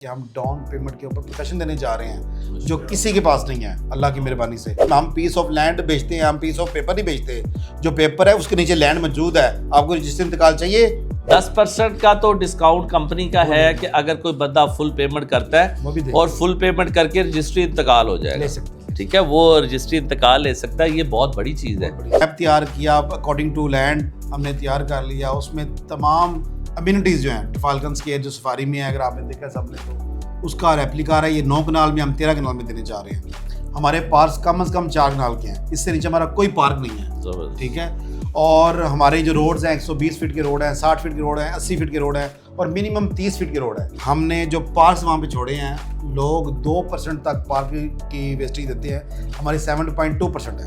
कि हम down payment के ऊपर प्रोटेक्शन देने जा रहे हैं जो किसी के पास नहीं है अल्लाह की मेहरबानी से। हम पीस ऑफ लैंड बेचते हैं, हम पीस ऑफ पेपर नहीं बेचते। जो पेपर है उसके नीचे लैंड मौजूद है। आपको रजिस्ट्री इंतकाल चाहिए 10% का तो डिस्काउंट कंपनी का है कि अगर कोई बंदा फुल पेमेंट करता वो भी है दे और फुल पेमेंट करके रजिस्ट्री इंतकाल हो ले जाएगा, सकते हैं। ठीक है, वो रजिस्ट्री इंतकाल ले सकता है। ये बहुत बड़ी चीज़ है। ऐप तैयार किया अकॉर्डिंग टू लैंड हमने तैयार कर लिया। उसमें तमाम अम्यूनिटीज़ जो हैं फाल्कन स्केयर जो सफारी में है, अगर आपने देखा सबने तो उसका रेप्लिका है। ये 9 कनाल में हम 13 कनाल में देने जा रहे हैं। हमारे पार्क कम से कम 4 कनाल के हैं, इससे नीचे हमारा कोई पार्क नहीं है, ठीक है। और हमारे जो रोड्स हैं 120 फीट के रोड हैं, 60 फीट के रोड हैं, 80 फीट के रोड हैं और मिनिमम 30 फीट के रोड है। हमने जो पार्क्स वहाँ पे छोड़े हैं, लोग 2% तक पार्क की वेस्टेज देते हैं, हमारी 7.2% है,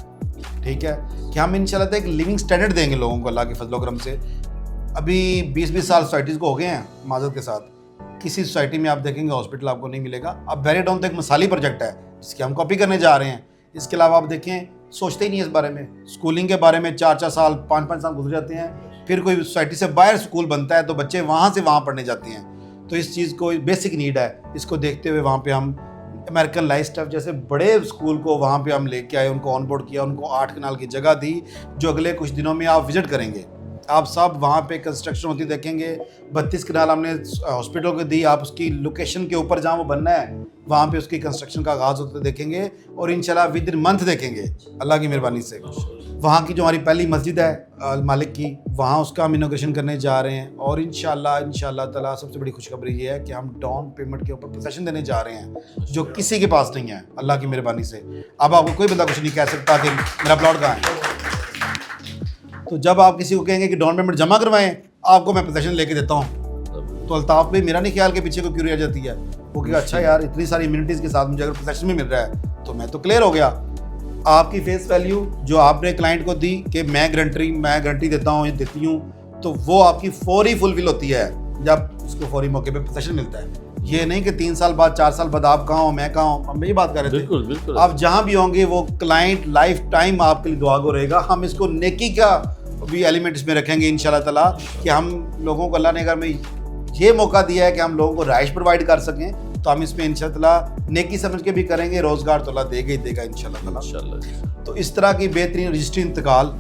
ठीक है। कि हम इंशाल्लाह एक लिविंग स्टैंडर्ड देंगे लोगों को अल्लाह के फजल करम से। अभी 20-20 साल सोसाइटीज़ को हो गए हैं माजरत के साथ। किसी सोसाइटी में आप देखेंगे हॉस्पिटल आपको नहीं मिलेगा। अब वेरी डाउन तो एक मिसाली प्रोजेक्ट है जिसकी हम कॉपी करने जा रहे हैं। इसके अलावा आप देखें सोचते ही नहीं इस बारे में। स्कूलिंग के बारे में 4-4 साल 5-5 साल गुजर जाते हैं, फिर कोई सोसाइटी से बाहर स्कूल बनता है तो बच्चे वहाँ से वहाँ पढ़ने जाते हैं। तो इस चीज़ को बेसिक नीड है, इसको देखते हुए वहाँ पे हम अमेरिकन लाइफ स्टाइल जैसे बड़े स्कूल को वहाँ पे हम लेके आए, उनको ऑन बोर्ड किया, उनको 8 कनाल की जगह दी जो अगले कुछ दिनों में आप विजिट करेंगे। आप सब वहाँ पे कंस्ट्रक्शन होती देखेंगे। 32 कनाल हमने हॉस्पिटल को दी। आप उसकी लोकेशन के ऊपर जहाँ वो बनना है वहाँ पे उसकी कंस्ट्रक्शन का आगाज़ होते देखेंगे और इंशाल्लाह विद इन मंथ देखेंगे अल्लाह की मेहरबानी से। वहाँ की जो हमारी पहली मस्जिद है मालिक की, वहाँ उसका हम इनॉग्रेशन करने जा रहे हैं। और इंशाल्लाह ताला सबसे बड़ी खुशखबरी ये है कि हम डाउन पेमेंट के ऊपर पोसेशन देने जा रहे हैं जो किसी के पास नहीं है अल्लाह की मेहरबानी से। अब आपको कोई बंदा कुछ नहीं कह सकता कि मेरा प्लॉट कहाँ है। तो जब आप किसी को कहेंगे कि डाउन पेमेंट जमा करवाएं, आपको मैं पोसेशन लेके देता हूँ, तो अल्ताफ भाई मेरा नहीं ख्याल के पीछे को क्यों रह जाती है। वो कहेगा अच्छा यार इतनी सारी इम्यूनिटीज़ के साथ मुझे अगर पोसेशन में मिल रहा है तो मैं तो क्लियर हो गया। आपकी फेस वैल्यू जो आपने क्लाइंट को दी कि मैं गारंटी देता हूँ, देती हूँ, तो वो आपकी फौरी फुलफिल होती है जब उसको फौरी मौके पे पोसेशन मिलता है। ये नहीं कि 3 साल बाद 4 साल बाद आप कहाँ हो मैं कहाँ हूँ। हम यही बात कर रहे थे। बिल्कुल बिल्कुल। आप जहाँ भी होंगे वो क्लाइंट लाइफ टाइम आपके लिए दुआगो रहेगा। हम इसको नेकी का भी एलिमेंट इसमें रखेंगे इंशाल्लाह ताला कि हम लोगों को अल्लाह ने अगर में ये मौका दिया है कि हम लोगों को राइश प्रोवाइड कर सकें तो हम इसमें इंशाल्लाह ताला नेकी समझ के भी करेंगे। रोज़गार तो अल्लाह देगा ही देगा इंशाल्लाह ताला। तो इस तरह की बेहतरीन रजिस्ट्री इंतकाल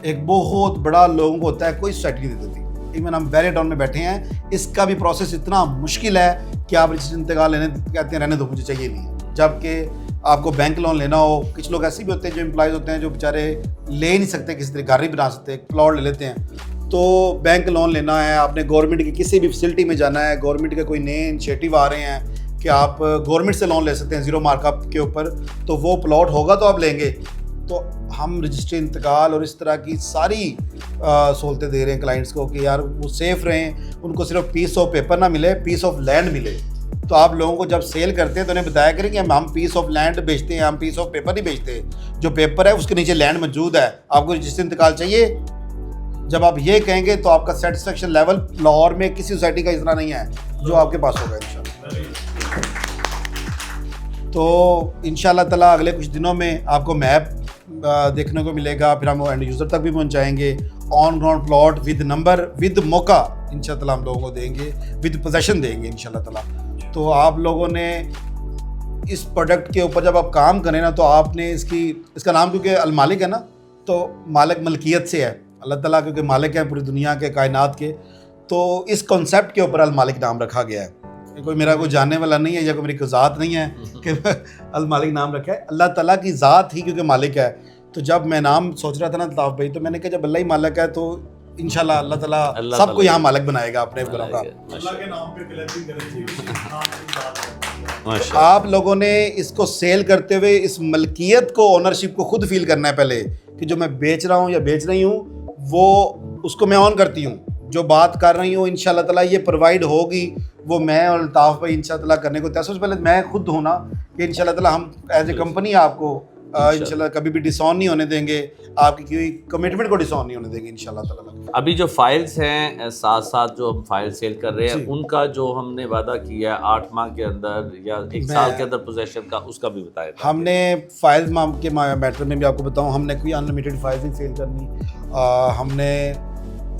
एक बहुत बड़ा लोगों को होता है, कोई सोसाइटी नहीं देती। इवन हम वेरी डाउन में बैठे हैं, इसका भी प्रोसेस इतना मुश्किल है कि आप रजिस्ट्री इंतकाल लेने कहते हैं रहने दो मुझे चाहिए नहीं। जबकि आपको बैंक लोन लेना हो, कुछ लोग ऐसे भी होते हैं जो एम्प्लॉयज़ होते हैं जो बेचारे ले नहीं सकते, किसी तरह घर नहीं बना सकते, प्लॉट ले लेते हैं। तो बैंक लोन लेना है, आपने गवर्नमेंट की किसी भी फैसिलिटी में जाना है, गवर्नमेंट के कोई नए इनिशिएटिव आ रहे हैं कि आप गवर्नमेंट से लोन ले सकते हैं 0 मार्कअप के ऊपर, तो वो प्लॉट होगा तो आप लेंगे। तो हम रजिस्ट्री इंतकाल और इस तरह की सारी सहूलतें दे रहे हैं क्लाइंट्स को कि यार वो सेफ़ रहें, उनको सिर्फ पीस ऑफ पेपर ना मिले, पीस ऑफ लैंड मिले। तो आप लोगों को जब सेल करते हैं तो उन्हें बताया करें कि हम पीस ऑफ लैंड बेचते हैं, हम पीस ऑफ पेपर नहीं बेचते। जो पेपर है उसके नीचे लैंड मौजूद है, आपको रजिस्ट्री इंतकाल चाहिए। जब आप ये कहेंगे तो आपका सेटिस्फेक्शन लेवल लाहौर में किसी सोसाइटी का इतना नहीं है जो आपके पास होगा इंशाल्लाह। तो इंशाल्लाह ताला अगले कुछ दिनों में आपको मैप देखने को मिलेगा, फिर हम एंड यूज़र तक भी पहुंचाएंगे। On ground plot with number with मौका इंशाल्लाह ताला हम लोगों को देंगे, विद पोजेशन देंगे इंशाल्लाह ताला। तो आप लोगों ने इस प्रोडक्ट के ऊपर जब आप काम करें ना तो आपने इसका नाम क्योंकि अल मालिक है ना, तो मालिक मलकियत से है अल्लाह ताला, क्योंकि मालिक है पूरी दुनिया के कायनात के, तो इस कॉन्सेप्ट के ऊपर अल मालिक नाम रखा गया है। कोई मेरा कोई जानने वाला नहीं है या कोई मेरी कोई ज़ात नहीं है कि अल मालिक नाम रखा है, अल्लाह ताला की ज़ात ही क्योंकि मालिक है। तो जब मैं नाम सोच रहा था ना अल्ताफ भाई, तो मैंने कहा जब अल्लाह ही मालिक है तो इंशाल्लाह अल्लाह ताला सबको यहाँ मालिक बनाएगा अपने घरों का। अल्लाह के नाम पे कलेक्टिंग करनी चाहिए। आप लोगों ने इसको सेल करते हुए इस मलकियत को, ओनरशिप को खुद फील करना है पहले कि जो मैं बेच रहा हूँ या बेच रही हूँ वो उसको मैं ऑन करती हूँ। जो बात कर रही हूँ इंशाल्लाह ताला ये प्रोवाइड होगी, वो मैं और अल्ताफ भाई इंशाल्लाह ताला करने को तैयार। सबसे पहले मैं खुद हूँ ना कि इंशाल्लाह ताला हम एज ए कंपनी आपको इंशाल्लाह कभी भी डिसऑन नहीं होने देंगे, आपकी कोई कमिटमेंट को डिसऑन नहीं होने देंगे इंशाल्लाह ताला। अभी जो फाइल्स हैं साथ साथ जो हम फाइल सेल कर रहे हैं उनका जो हमने वादा किया है 8 माह के अंदर या 1 साल के अंदर पोजेशन का, उसका भी बताया था। हमने फाइल्स के मैटर में भी आपको बताऊं, हमने कोई अनलिमिटेड फाइल्स नहीं सेल करनी। हमने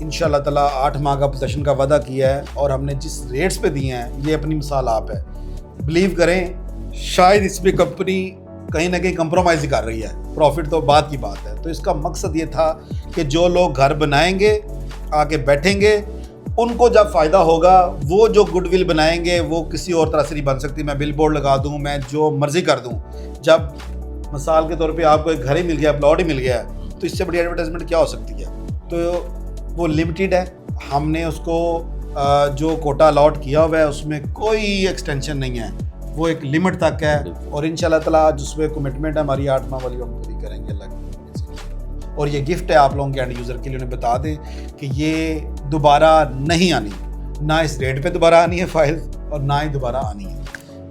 इंशाल्लाह ताला 8 माह का पोजीशन का वादा किया है और हमने जिस रेट्स पे दिए हैं, ये अपनी मिसाल आप है। बिलीव करें, शायद इसमें कंपनी कहीं ना कहीं कंप्रोमाइज़ ही कर रही है, प्रॉफिट तो बात की बात है। तो इसका मकसद ये था कि जो लोग घर बनाएंगे, आके बैठेंगे, उनको जब फ़ायदा होगा, वो जो गुडविल बनाएंगे वो किसी और तरह से नहीं बन सकती। मैं बिल बोर्ड लगा दूँ, मैं जो मर्ज़ी कर दूँ, जब मिसाल के तौर पे आपको एक घर ही मिल गया, प्लॉट ही मिल गया, तो इससे बड़ी एडवर्टाइजमेंट क्या हो सकती है? तो वो लिमिटेड है। हमने उसको जो कोटा अलॉट किया हुआ है उसमें कोई एक्सटेंशन नहीं है, वो एक लिमिट तक है। और इंशाल्लाह ताला जिसमें कमिटमेंट है हमारी 8 माह वाली, हम पूरी करेंगे अल्लाह की। और ये गिफ्ट है आप लोगों के एंड यूज़र के लिए, उन्हें बता दें कि ये दोबारा नहीं आनी, ना इस रेट पे दोबारा आनी है फाइल और ना ही दोबारा आनी है।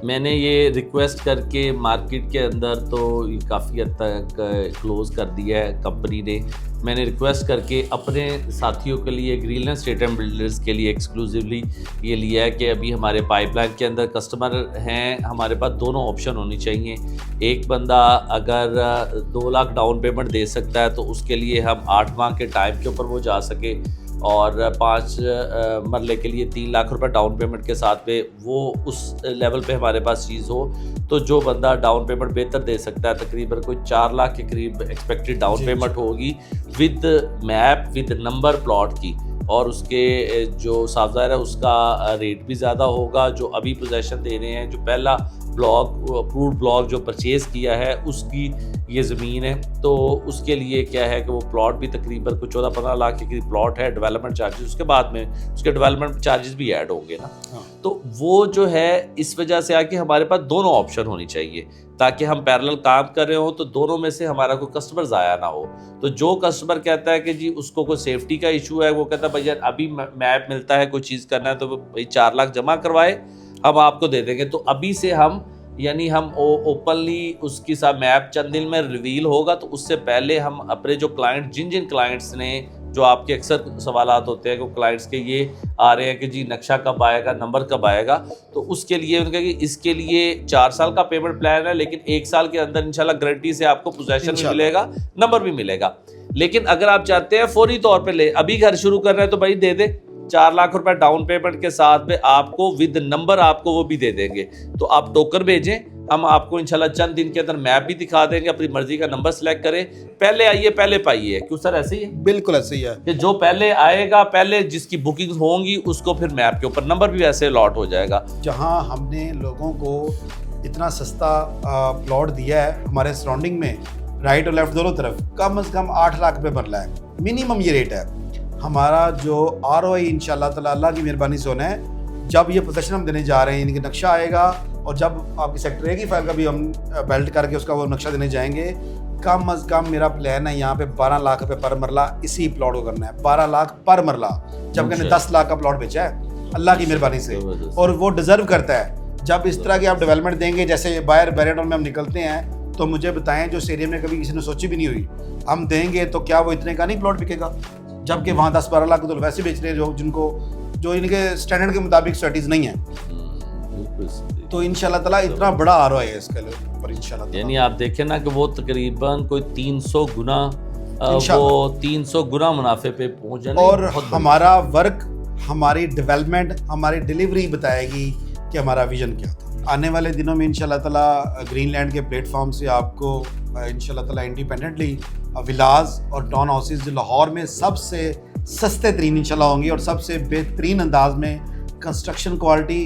मैंने ये रिक्वेस्ट करके मार्केट के अंदर तो काफ़ी हद तक क्लोज़ कर दिया है कंपनी ने। मैंने रिक्वेस्ट करके अपने साथियों के लिए, ग्रीनलैंड स्टेट एंड बिल्डर्स के लिए एक्सक्लूसिवली ये लिया है कि अभी हमारे पाइपलाइन के अंदर कस्टमर हैं, हमारे पास दोनों ऑप्शन होनी चाहिए। एक बंदा अगर 2 लाख डाउन पेमेंट दे सकता है तो उसके लिए हम 8 माह के टाइम के ऊपर वो जा सके, और 5 मरले के लिए 3 लाख रुपए डाउन पेमेंट के साथ पे वो उस लेवल पे हमारे पास चीज़ हो। तो जो बंदा डाउन पेमेंट बेहतर दे सकता है, तकरीबन कोई 4 लाख के करीब एक्सपेक्टेड डाउन पेमेंट होगी with map, with number plot की, और उसके जो साफदार है उसका रेट भी ज़्यादा होगा। जो अभी पोजेसन दे रहे हैं, जो पहला ब्लॉक अप्रूव्ड ब्लॉक जो परचेज़ किया है उसकी ये ज़मीन है, तो उसके लिए क्या है कि वो प्लॉट भी तकरीबन कुछ 14-15 लाख के करीब प्लॉट है। डेवलपमेंट चार्जेस उसके बाद में उसके डेवलपमेंट चार्जेस भी ऐड होंगे ना। तो वो जो है इस वजह से आके हमारे पास दोनों ऑप्शन होनी चाहिए, ताकि हम पैरेलल काम कर रहे हो तो दोनों में से हमारा कोई कस्टमर ज़ाया ना हो। तो जो कस्टमर कहता है कि जी उसको कोई सेफ्टी का इशू है, वो कहता है भैया अभी मैप मिलता है, कोई चीज़ करना है तो भाई 4 लाख जमा करवाए, हम आपको दे देंगे। तो अभी से हम ओपनली उसकी साथ मैप चंद दिन में रिवील होगा, तो उससे पहले हम अपने जो क्लाइंट, जिन क्लाइंट्स ने, जो आपके अक्सर सवालात होते हैं कि क्लाइंट्स के ये आ रहे हैं कि जी नक्शा कब आएगा, नंबर कब आएगा, तो उसके लिए उनका कि इसके लिए 4 साल का पेमेंट प्लान है, लेकिन 1 साल के अंदर इंशाल्लाह गारंटी से आपको पोजेसन भी मिलेगा, नंबर भी मिलेगा। लेकिन अगर आप चाहते हैं फौरी तौर पे ले, अभी घर शुरू कर रहे हैं, तो भाई दे दे 4 लाख रुपए डाउन पेमेंट के साथ में आपको विद नंबर आपको वो भी दे देंगे। तो आप टोकन भेजें, हम आपको इंशाल्लाह चंद दिन के अंदर मैप भी दिखा देंगे, अपनी मर्जी का नंबर सेलेक्ट करें, पहले आइए पहले पाइए। क्यों सर ऐसे ही है? बिल्कुल ऐसे ही है कि जो पहले आएगा, पहले जिसकी बुकिंग होंगी उसको फिर मैप के ऊपर नंबर भी वैसे अलॉट हो जाएगा। जहां हमने लोगों को इतना सस्ता प्लॉट दिया है हमारे सराउंडिंग में, राइट और लेफ्ट दोनों तरफ, कम से कम 8 लाख रुपए मरला है, मिनिमम ये रेट है हमारा। जो ROI इंशाल्लाह ताला अल्लाह की मेहरबानी से होना है। जब ये पोजीशन हम देने जा रहे हैं, इनके नक्शा आएगा, और जब आपकी सेक्टर ए की फाइल का भी हम बेल्ट करके उसका वो नक्शा देने जाएंगे, कम अज़ कम मेरा प्लान है यहाँ पे 12 लाख रुपए पर मरला इसी प्लॉट को करना है, 12 लाख पर मरला, जब मैंने 10 लाख का प्लॉट बेचा है अल्लाह की मेहरबानी से, और वो डिज़र्व करता है। जब इस तरह की आप डेवलपमेंट देंगे, जैसे बाहर बैरियन में हम निकलते हैं, तो मुझे बताएं जो इस एरिया में कभी किसी ने सोची भी नहीं हुई, हम देंगे तो क्या वो इतने का नहीं प्लॉट बिकेगा, जबकि वहाँ 10-12 लाख तो वैसे बेच रहे हैं जो इनके स्टैंडर्ड के मुताबिक स्टडीज नहीं है। तो इंशाल्लाह ताला इतना बड़ा ROI है इसके लिए पर इंशाल्लाह। यानी आप देखें ना कि वो तकरीबन कोई 300 गुना वो 300 गुना मुनाफे पे पहुंच जाने। और हमारा वर्क, हमारी डेवलपमेंट, हमारी डिलीवरी बताएगी कि हमारा विजन क्या था। आने वाले दिनों में इंशाल्लाह ताला ग्रीनलैंड के प्लेटफॉर्म से आपको इंशाल्लाह ताला इंडिपेंडेंटली विलाज और टाउन हाउसेज जो लाहौर में सबसे सस्ते तरीन इंशाल्लाह होंगी, और सबसे बेहतरीन अंदाज में कंस्ट्रक्शन क्वालिटी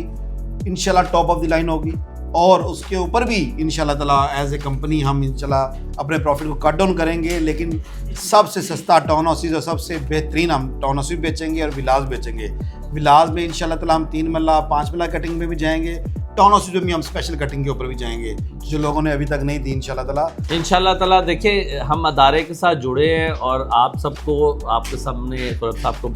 इंशाल्लाह टॉप ऑफ द लाइन होगी। और उसके ऊपर भी इंशाल्लाह ताला एज ए कंपनी हम इंशाल्लाह अपने प्रॉफिट को कट डाउन करेंगे, लेकिन सबसे सस्ता टाउन हाउसेज और सबसे बेहतरीन हम टाउन हाउस भी बेचेंगे और विलाज बेचेंगे। विलाज में इंशाल्लाह ताला हम 3 मरला 5 मरला कटिंग में भी जाएंगे, टाउन हाउसेज में भी हम स्पेशल कटिंग के ऊपर भी जाएंगे जो लोगों ने अभी तक नहीं दी इंशाल्लाह ताला। देखिए हम अदारे के साथ जुड़े हैं, और आप सबको, आपके सामने खुरब साहब को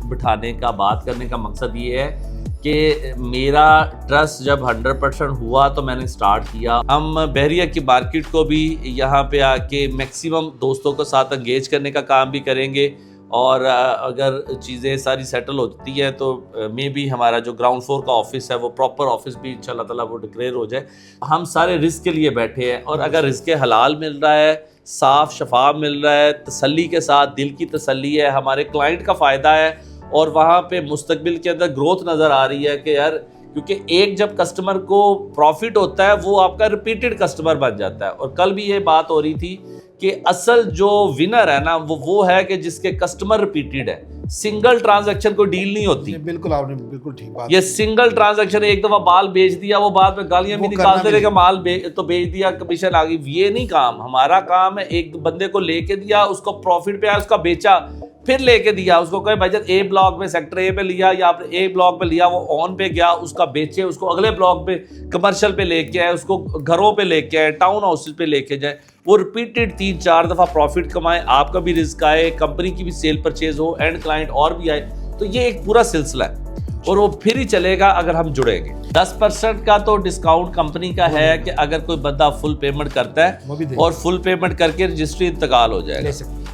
बिठाने का, बात करने का मकसद ये है कि मेरा ट्रस्ट जब 100% हुआ तो मैंने स्टार्ट किया। हम बहरिया की मार्केट को भी यहाँ पे आके मैक्सिमम दोस्तों के साथ एंगेज करने का काम भी करेंगे, और अगर चीज़ें सारी सेटल होती हैं तो मे बी हमारा जो ग्राउंड फ्लोर का ऑफिस है वो प्रॉपर ऑफिस भी इंशाल्लाह ताला वो डिक्लेयर हो जाए। हम सारे रिस्क के लिए बैठे हैं, और अगर रिस्क हलाल मिल रहा है, साफ शफाफ मिल रहा है, तसल्ली के साथ, दिल की तसल्ली है, हमारे क्लाइंट का फ़ायदा है, और वहाँ पे मुस्तकबिल के अंदर ग्रोथ नज़र आ रही है कि यार, क्योंकि एक जब कस्टमर को प्रॉफिट होता है वो आपका रिपीटेड कस्टमर बन जाता है। और कल भी ये बात हो रही थी कि असल जो विनर है ना वो है कि जिसके कस्टमर रिपीटेड है, सिंगल ट्रांजैक्शन को डील नहीं होती। बिल्कुल, आपने बिल्कुल ठीक बात। ये सिंगल ट्रांजैक्शन, एक दफा बाल बेच दिया, वो बाद में गालियां भी निकालते रहे कि माल तो बेच दिया, कमीशन आ गई। ये नहीं काम, हमारा काम है एक बंदे को लेके दिया, उसको प्रॉफिट पे आया, उसका बेचा, फिर लेके दिया, उसको कहे भाई ए ब्लॉक में सेक्टर ए पे लिया या आपने ए ब्लॉक पे लिया, वो ऑन पे गया, उसका बेचे, उसको अगले ब्लॉक पे कमर्शियल पे लेके आए, उसको घरों पे लेके आए, टाउन हाउसेस पे लेके जाए, वो रिपीटेड 3-4 दफ़ा प्रॉफिट कमाए, आपका भी रिस्क आए, कंपनी की भी सेल परचेज हो, एंड क्लाइंट और भी आए। तो ये एक पूरा सिलसिला है, और वो फिर ही चलेगा अगर हम जुड़ेंगे। 10% का तो डिस्काउंट कंपनी का है कि अगर कोई बंदा फुल पेमेंट करता है और फुल पेमेंट करके रजिस्ट्री इंतकाल हो जाएगा,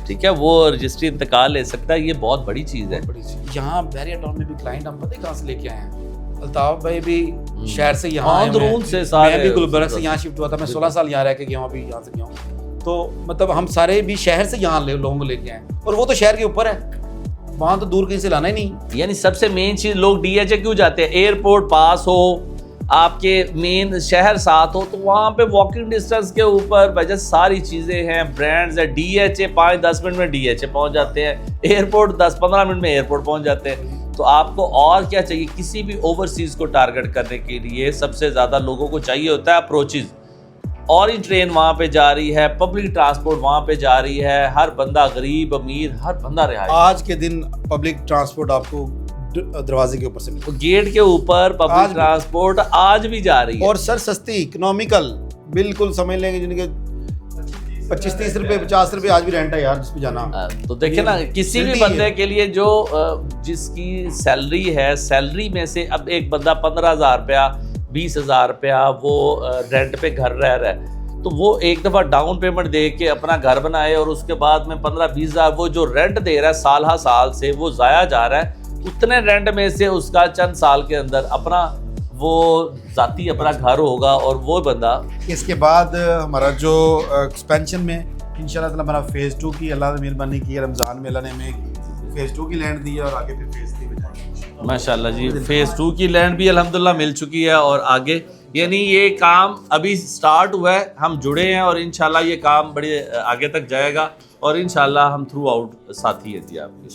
ठीक है, वो रजिस्ट्री इंतकाल ले सकता है। ये बहुत बड़ी चीज़ है। यहाँ बैरियर टाउन में भी क्लाइंट हम पता है कहाँ से लेके आए हैं। अल्ताफ भाई भी शहर से यहाँ आए हैं, से सारे, मैं भी गुलबर्ग से यहाँ शिफ्ट हुआ था, मैं 16 साल यहाँ रह के गया हूँ, अभी यहाँ से गया हूँ। तो मतलब हम सारे भी शहर से यहाँ लोगों को लेके आए, और वो तो शहर के ऊपर है, वहाँ तो दूर कहीं से लाना ही नहीं। यानी सबसे मेन चीज़, लोग डीएचए क्यों जाते हैं? एयरपोर्ट पास हो, आपके मेन शहर साथ हो, तो वहाँ पे वॉकिंग डिस्टेंस के ऊपर वजह सारी चीज़ें हैं, ब्रांड्स है, डीएचए 5-10 मिनट में डीएचए पहुँच जाते हैं, एयरपोर्ट 10-15 मिनट में एयरपोर्ट पहुँच जाते हैं। तो आपको और क्या चाहिए? किसी भी ओवरसीज़ को टारगेट करने के लिए सबसे ज़्यादा लोगों को चाहिए होता है अप्रोचेज़। ऑरेंज ट्रेन वहाँ पे जा रही है, पब्लिक ट्रांसपोर्ट वहाँ पे जा रही है, हर बंदा गरीब अमीर हर बंदा रिहाई। आज के दिन पब्लिक ट्रांसपोर्ट आपको दरवाजे के ऊपर से मिलता है, गेट के ऊपर पब्लिक ट्रांसपोर्ट आज भी जा रही है, और सर सस्ती, इकोनॉमिकल, बिल्कुल समझ लेंगे जिनके 25-30 रुपए 50 रुपए आज भी रेंट है यार जिस पे जाना। तो देखिए ना, किसी भी बंदे के लिए जो जिसकी सैलरी है, सैलरी में से अब एक बंदा 15,000 रुपया 20,000 रुपया वो रेंट पे घर रह रहा है, तो वो एक दफ़ा डाउन पेमेंट दे के अपना घर बनाए, और उसके बाद में 15-20 हज़ार वो जो रेंट दे रहा है साल हर साल से वो ज़ाया जा रहा है, उतने रेंट में से उसका चंद साल के अंदर अपना वो ज़ाती अपना घर होगा, और वो बंदा। इसके बाद हमारा जो एक्सपेंशन में इंशाल्लाह ताला हमारा फेज़ 2 की अल्लाह ने मेहरबानी की, रमज़ान में अल्लाह ने हमें फेज़ 2 की लैंड दी है, और आगे फिर फेज़ 3 में जाएंगे माशाल्लाह जी। फेज़ 2 की लैंड भी अल्हम्दुलिल्लाह मिल चुकी है, और आगे यानी ये काम अभी स्टार्ट हुआ है, हम जुड़े हैं, और इंशाल्लाह ये काम बड़े आगे तक जाएगा, और इंशाल्लाह हम थ्रू आउट साथी हैं जी आपके।